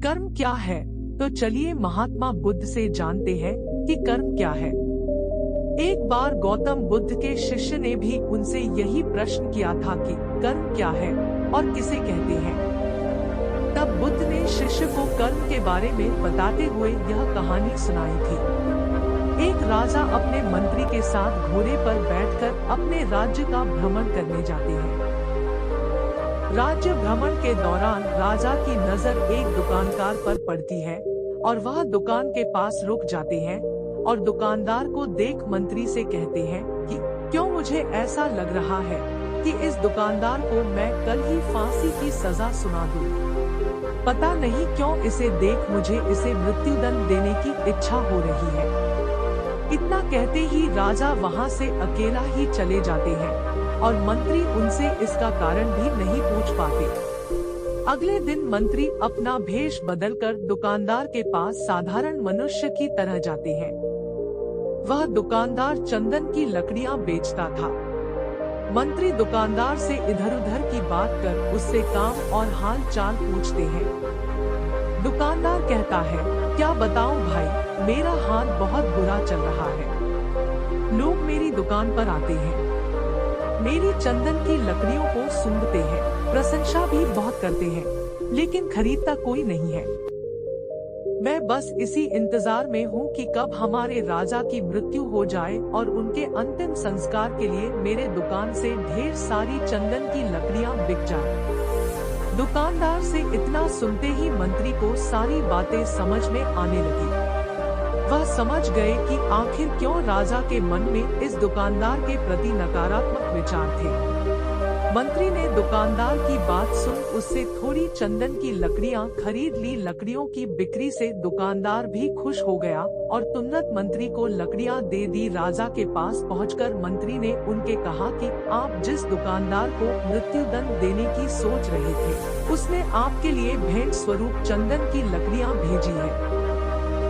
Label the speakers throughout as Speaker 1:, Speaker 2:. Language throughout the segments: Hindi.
Speaker 1: कर्म क्या है? तो चलिए महात्मा बुद्ध से जानते हैं कि कर्म क्या है। एक बार गौतम बुद्ध के शिष्य ने भी उनसे यही प्रश्न किया था कि कर्म क्या है और किसे कहते हैं। तब बुद्ध ने शिष्य को कर्म के बारे में बताते हुए यह कहानी सुनाई थी। एक राजा अपने मंत्री के साथ घोड़े पर बैठकर अपने राज्य का भ्रमण करने जाते हैं। राज्य भ्रमण के दौरान राजा की नजर एक दुकानदार पर पड़ती है और वह दुकान के पास रुक जाते हैं और दुकानदार को देख मंत्री से कहते हैं कि क्यों मुझे ऐसा लग रहा है कि इस दुकानदार को मैं कल ही फांसी की सजा सुना दूं। पता नहीं क्यों इसे देख मुझे इसे मृत्युदंड देने की इच्छा हो रही है। इतना कहते ही राजा वहां से अकेला ही चले जाते हैं और मंत्री उनसे इसका कारण भी नहीं पूछ पाते। अगले दिन मंत्री अपना भेष बदलकर दुकानदार के पास साधारण मनुष्य की तरह जाते हैं। वह दुकानदार चंदन की लकड़ियां बेचता था। मंत्री दुकानदार से इधर-उधर की बात कर उससे काम और हाल चाल पूछते हैं। दुकानदार कहता है, क्या बताऊं भाई, मेरा हाल बहुत बुरा चल रहा है। लोग मेरी दुकान पर आते हैं, मेरी चंदन की लकड़ियों को सूंघते हैं, प्रशंसा भी बहुत करते हैं, लेकिन खरीदता कोई नहीं है। मैं बस इसी इंतजार में हूँ कि कब हमारे राजा की मृत्यु हो जाए और उनके अंतिम संस्कार के लिए मेरे दुकान से ढेर सारी चंदन की लकड़ियाँ बिक जाए। दुकानदार से इतना सुनते ही मंत्री को सारी बातें समझ में आने लगी। वह समझ गए कि आखिर क्यों राजा के मन में इस दुकानदार के प्रति नकारात्मक विचार थे। मंत्री ने दुकानदार की बात सुन उससे थोड़ी चंदन की लकड़ियां खरीद ली। लकड़ियों की बिक्री से दुकानदार भी खुश हो गया और तुरंत मंत्री को लकड़ियां दे दी। राजा के पास पहुंचकर मंत्री ने उनके कहा कि आप जिस दुकानदार को मृत्युदंड देने की सोच रहे थे, उसने आपके लिए भेंट स्वरूप चंदन की लकड़ियां भेजी है।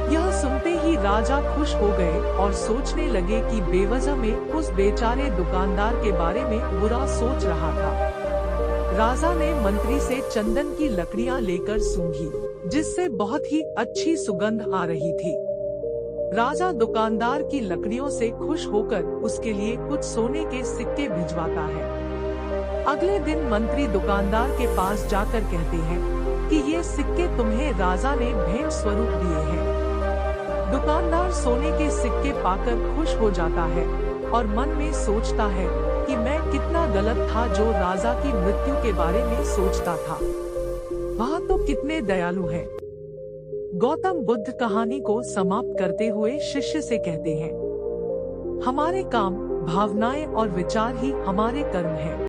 Speaker 1: यह सुनते ही राजा खुश हो गए और सोचने लगे कि बेवजह में उस बेचारे दुकानदार के बारे में बुरा सोच रहा था। राजा ने मंत्री से चंदन की लकड़ियां लेकर सूंघी, जिससे बहुत ही अच्छी सुगंध आ रही थी। राजा दुकानदार की लकड़ियों से खुश होकर उसके लिए कुछ सोने के सिक्के भिजवाता है। अगले दिन मंत्री दुकानदार के पास जाकर कहते हैं कि ये सिक्के तुम्हें राजा ने भेंट स्वरूप दिए हैं। दुकानदार सोने के सिक्के पाकर खुश हो जाता है और मन में सोचता है कि मैं कितना गलत था जो राजा की मृत्यु के बारे में सोचता था। वह तो कितने दयालु हैं। गौतम बुद्ध कहानी को समाप्त करते हुए शिष्य से कहते हैं, हमारे काम, भावनाएं और विचार ही हमारे कर्म हैं।